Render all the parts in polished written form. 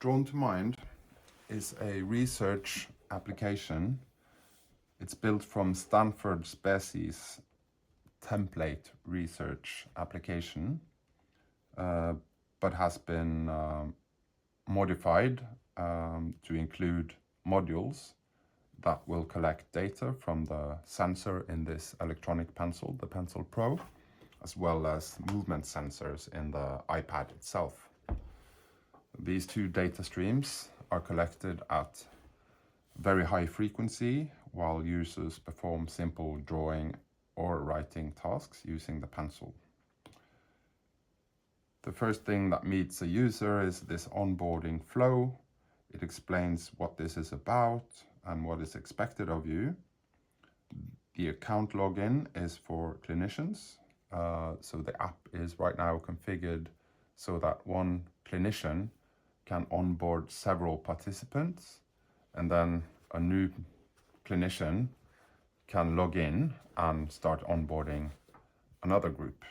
drawn to mind is a research application. It's built from Standford Spezi's template research application, but has been modified to include modules that will collect data from the sensor in this electronic pencil, the Pencil Pro, as well as movement sensors in the iPad itself. These two data streams are collected at very high frequency while users perform simple drawing or writing tasks using the pencil. The first thing that meets a user is this onboarding flow. It explains what this is about and what is expected of you. The account login is for clinicians. So the app is right now configured so that one clinician can onboard several participants, and then a new clinician can log in and start onboarding another group.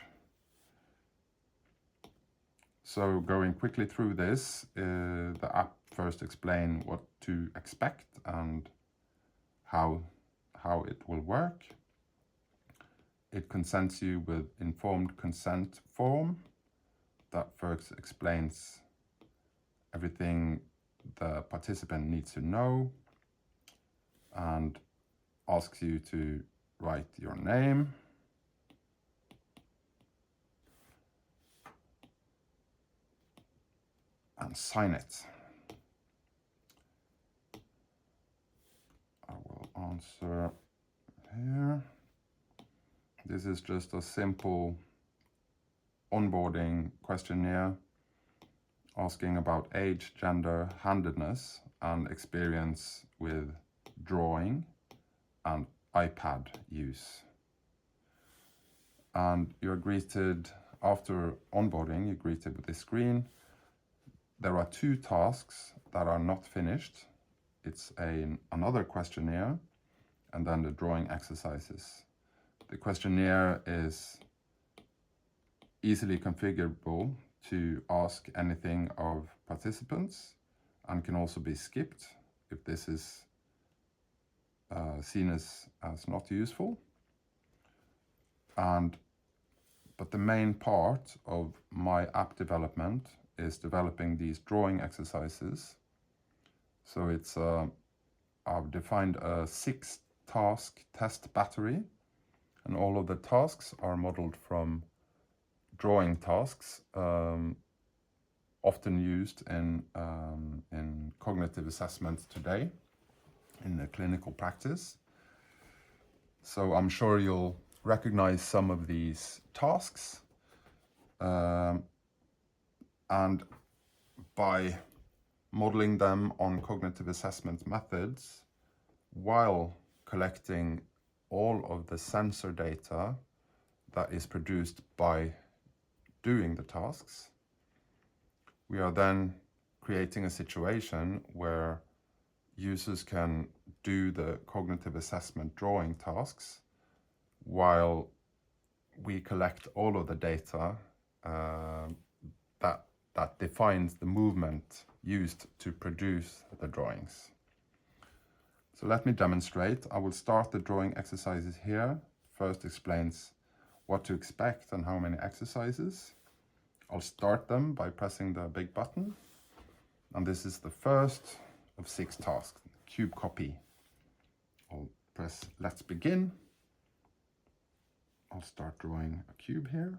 So going quickly through this, the app first explains what to expect and how it will work. It consents you with informed consent form that first explains everything the participant needs to know and asks you to write your name, and sign it. I will answer here. This is just a simple onboarding questionnaire asking about age, gender, handedness, and experience with drawing and iPad use. And you're greeted, after onboarding, you're greeted with this screen. There are two tasks that are not finished. It's another questionnaire and then the drawing exercises. The questionnaire is easily configurable to ask anything of participants and can also be skipped if this is seen as not useful. But the main part of my app development is developing these drawing exercises. So it's I've defined a 6-task test battery, and all of the tasks are modeled from drawing tasks, often used in cognitive assessment today in the clinical practice. So I'm sure you'll recognize some of these tasks, and by modeling them on cognitive assessment methods while collecting all of the sensor data that is produced by doing the tasks, we are then creating a situation where users can do the cognitive assessment drawing tasks while we collect all of the data that defines the movement used to produce the drawings. So let me demonstrate. I will start the drawing exercises here. First explains what to expect and how many exercises. I'll start them by pressing the big button. And this is the first of 6 tasks, cube copy. I'll press let's begin. I'll start drawing a cube here.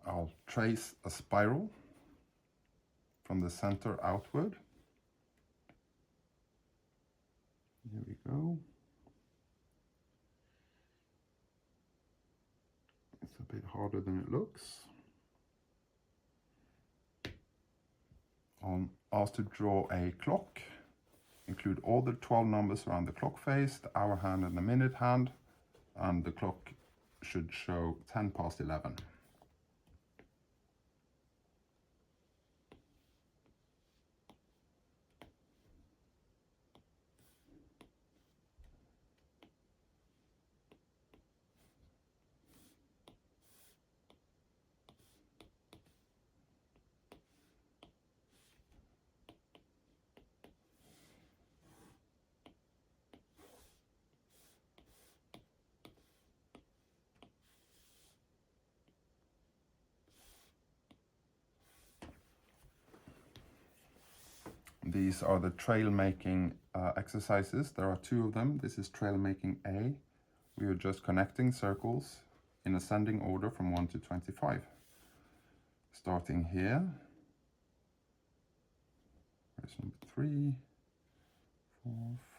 I'll trace a spiral from the center outward. Here we go. It's a bit harder than it looks. I'm asked to draw a clock. Include all the 12 numbers around the clock face, the hour hand and the minute hand, and the clock should show 10 past 11. These are the trail making exercises. There are 2 of them. This is trail making A. We are just connecting circles in ascending order from 1 to 25. Starting here. Where's number 3, 4,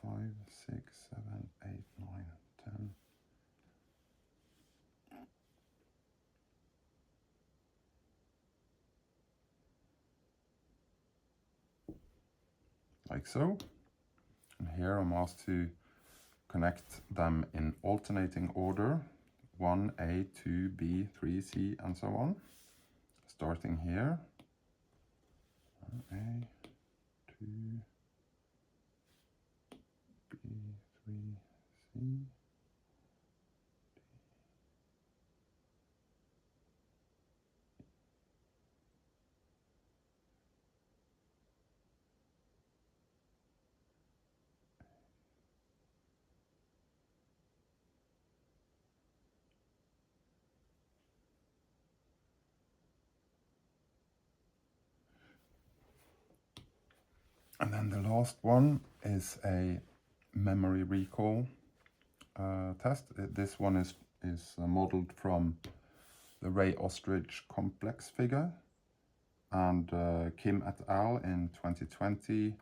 5, 6, 7, 8, 9, 10. Like so. And here I'm asked to connect them in alternating order, 1A, 2B, 3C, and so on. Starting here, 1A, 2B, 3C. And then the last one is a memory recall test. This one is modeled from the Ray Ostrich complex figure, and Kim et al. In 2020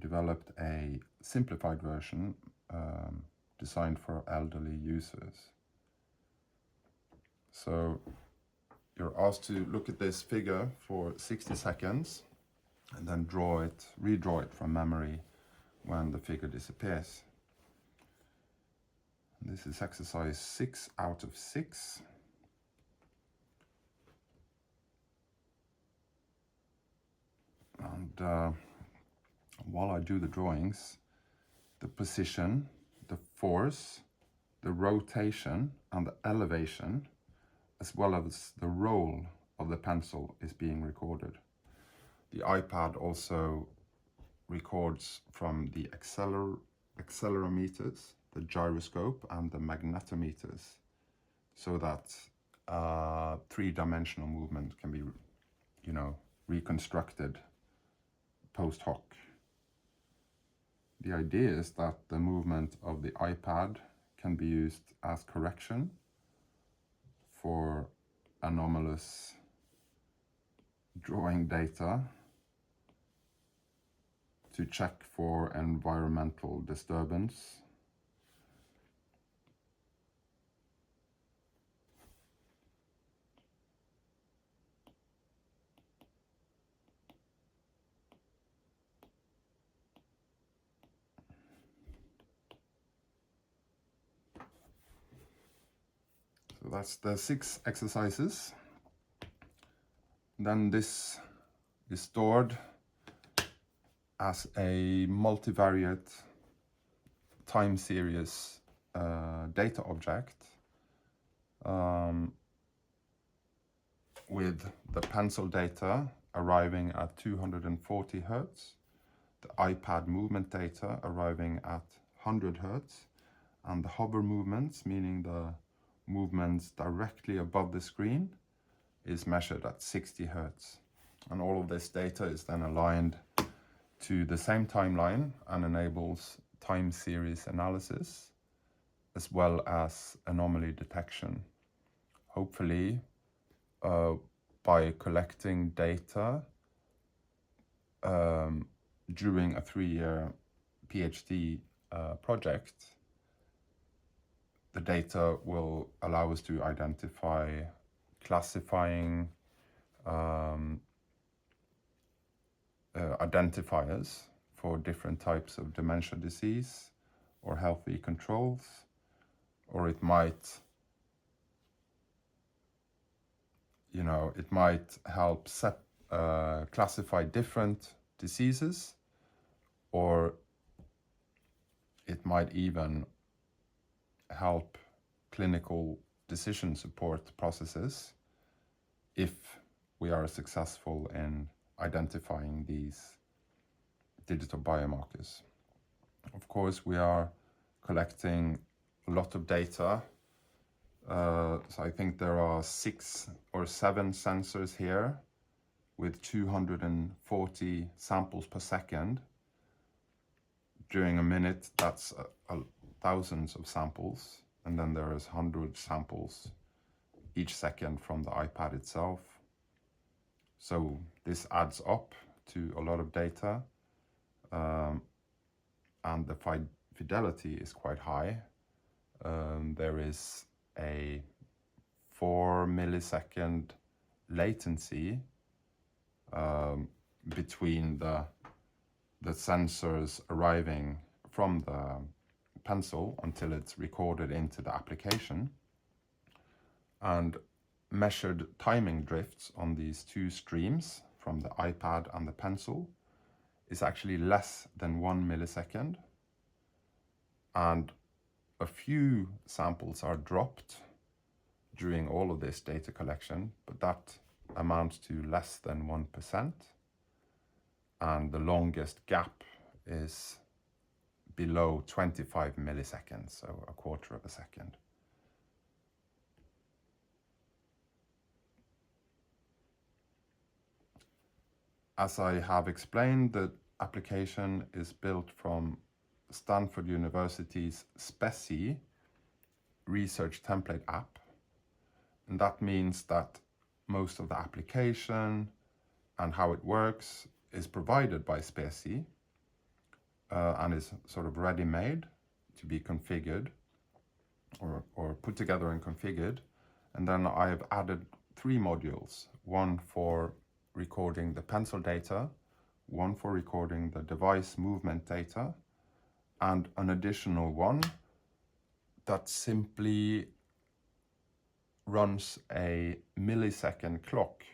developed a simplified version designed for elderly users. So you're asked to look at this figure for 60 seconds and then redraw it from memory when the figure disappears. This is exercise 6 out of 6. And while I do the drawings, the position, the force, the rotation, and the elevation, as well as the roll of the pencil, is being recorded. The iPad also records from the accelerometers, the gyroscope, and the magnetometers, so that 3-dimensional movement can be, reconstructed post hoc. The idea is that the movement of the iPad can be used as correction for anomalous drawing data, to check for environmental disturbance, so that's the 6 exercises. Then this is stored as a multivariate time series data object with the pencil data arriving at 240 Hertz, the iPad movement data arriving at 100 Hertz, and the hover movements, meaning the movements directly above the screen, is measured at 60 Hertz. And all of this data is then aligned to the same timeline and enables time series analysis as well as anomaly detection. Hopefully, by collecting data during a 3-year PhD project, the data will allow us to identify classifying identifiers for different types of dementia disease or healthy controls, or it might, it might help classify different diseases, or it might even help clinical decision support processes if we are successful in identifying these digital biomarkers. Of course, we are collecting a lot of data. So I think there are 6 or 7 sensors here with 240 samples per second. During a minute, that's thousands of samples, and then there is 100 samples each second from the iPad itself. So this adds up to a lot of data, and the fidelity is quite high. There is a 4 millisecond latency between the sensors arriving from the pencil until it's recorded into the application. And measured timing drifts on these two streams from the iPad and the pencil is actually less than 1 millisecond. And a few samples are dropped during all of this data collection, but that amounts to less than 1%. And the longest gap is below 25 milliseconds, so a quarter of a second. As I have explained, the application is built from Stanford University's Spezi research template app. And that means that most of the application and how it works is provided by Spezi and is sort of ready-made to be configured or put together and configured. And then I've added 3 modules, one for recording the pencil data, one for recording the device movement data, and an additional one that simply runs a millisecond clock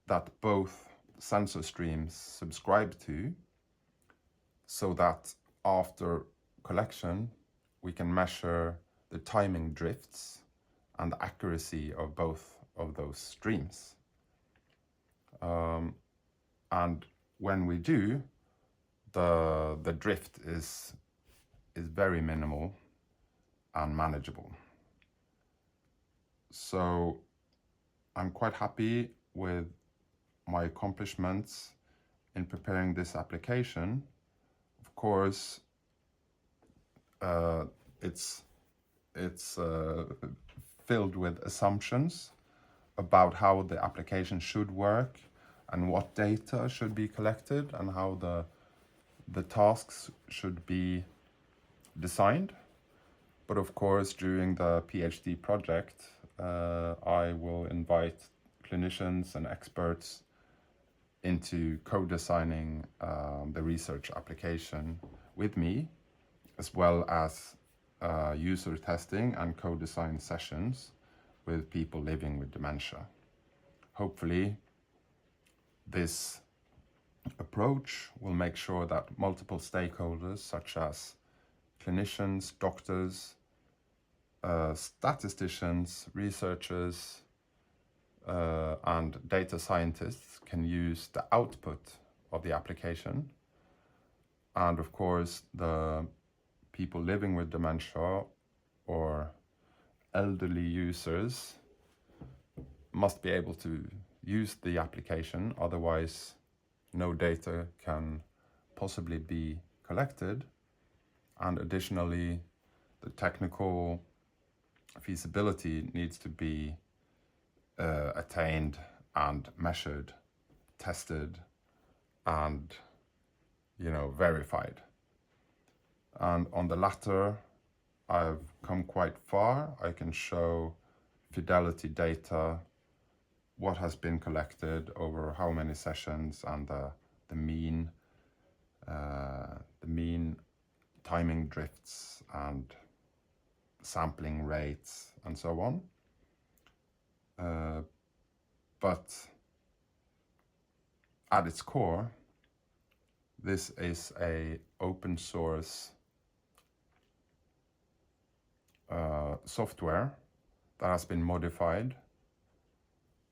that both sensor streams subscribe to, so that after collection we can measure the timing drifts and the accuracy of both of those streams. And when we do, the drift is very minimal and manageable. So I'm quite happy with my accomplishments in preparing this application. Of course, it's filled with assumptions about how the application should work and what data should be collected and how the tasks should be designed. But of course, during the PhD project, I will invite clinicians and experts into co-designing the research application with me, as well as user testing and co-design sessions with people living with dementia. Hopefully, this approach will make sure that multiple stakeholders, such as clinicians, doctors, statisticians, researchers, and data scientists can use the output of the application. And of course, the people living with dementia or elderly users must be able to use the application, otherwise no data can possibly be collected. And additionally, the technical feasibility needs to be attained and measured, tested, and verified. And on the latter, I've come quite far. I can show fidelity data, what has been collected over how many sessions, and the mean timing drifts and sampling rates and so on. But at its core, this is a open source software that has been modified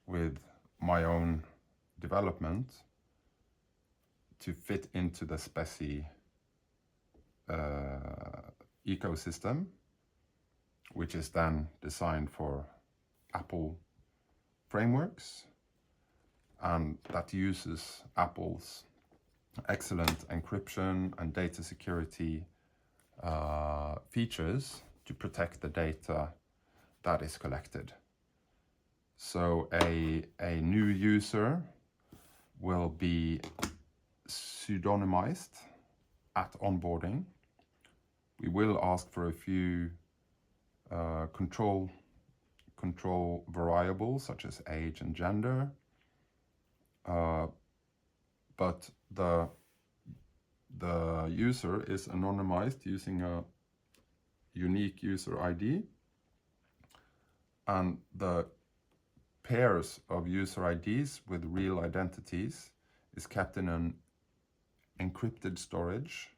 with my own development to fit into the Spezi ecosystem, which is then designed for Apple frameworks. and that uses Apple's excellent encryption and data security features to protect the data that is collected. So a new user will be pseudonymized at onboarding. We will ask for a few control variables such as age and gender, but the user is anonymized using a unique user ID, and the pairs of user IDs with real identities is kept in an encrypted storage,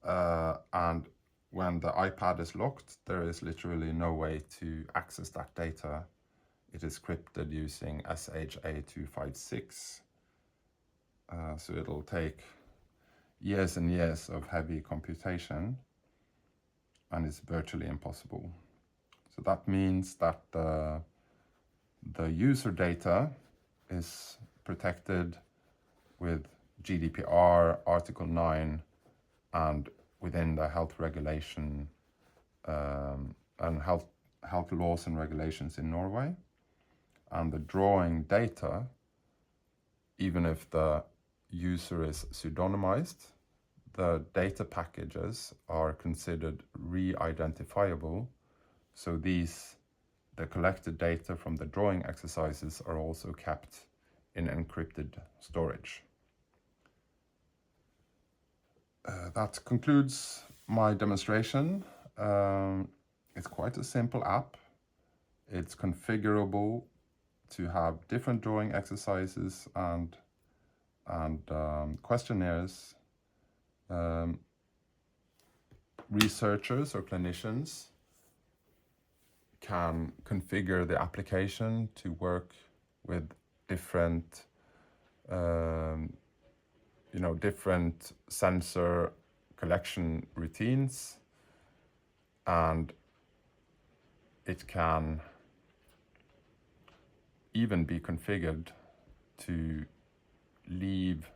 and when the iPad is locked, there is literally no way to access that data. It is encrypted using SHA-256, so it'll take years and years of heavy computation, and it's virtually impossible. So that means that the user data is protected with GDPR, Article 9, and within the health regulation and health laws and regulations in Norway. And the drawing data, even if the user is pseudonymized, the data packages are considered re-identifiable. So the collected data from the drawing exercises are also kept in encrypted storage. That concludes my demonstration. It's quite a simple app. It's configurable to have different drawing exercises and questionnaires. Researchers or clinicians can configure the application to work with different different sensor collection routines, and it can even be configured to leave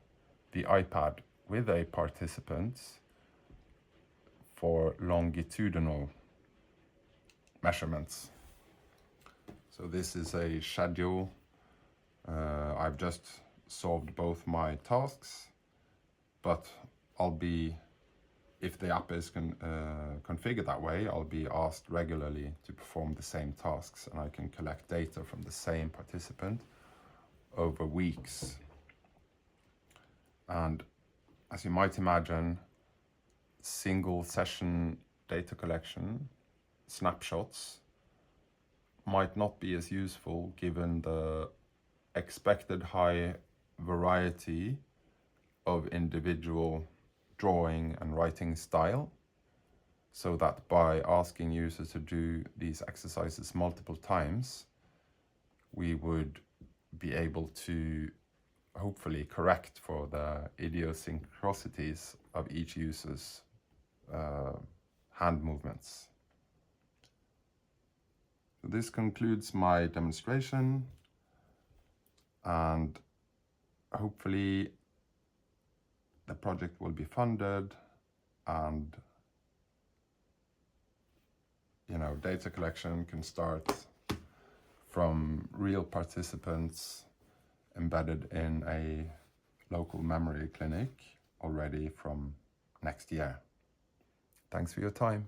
the iPad with a participant for longitudinal measurements. So this is a schedule. I've just solved both my tasks, but if the app is configured that way, I'll be asked regularly to perform the same tasks, and I can collect data from the same participant over weeks. And as you might imagine, single session data collection, snapshots, might not be as useful given the expected high variety of individual drawing and writing style, so that by asking users to do these exercises multiple times, we would be able to hopefully correct for the idiosyncrasies of each user's hand movements. So this concludes my demonstration, and hopefully the project will be funded, and data collection can start from real participants embedded in a local memory clinic already from next year. Thanks for your time.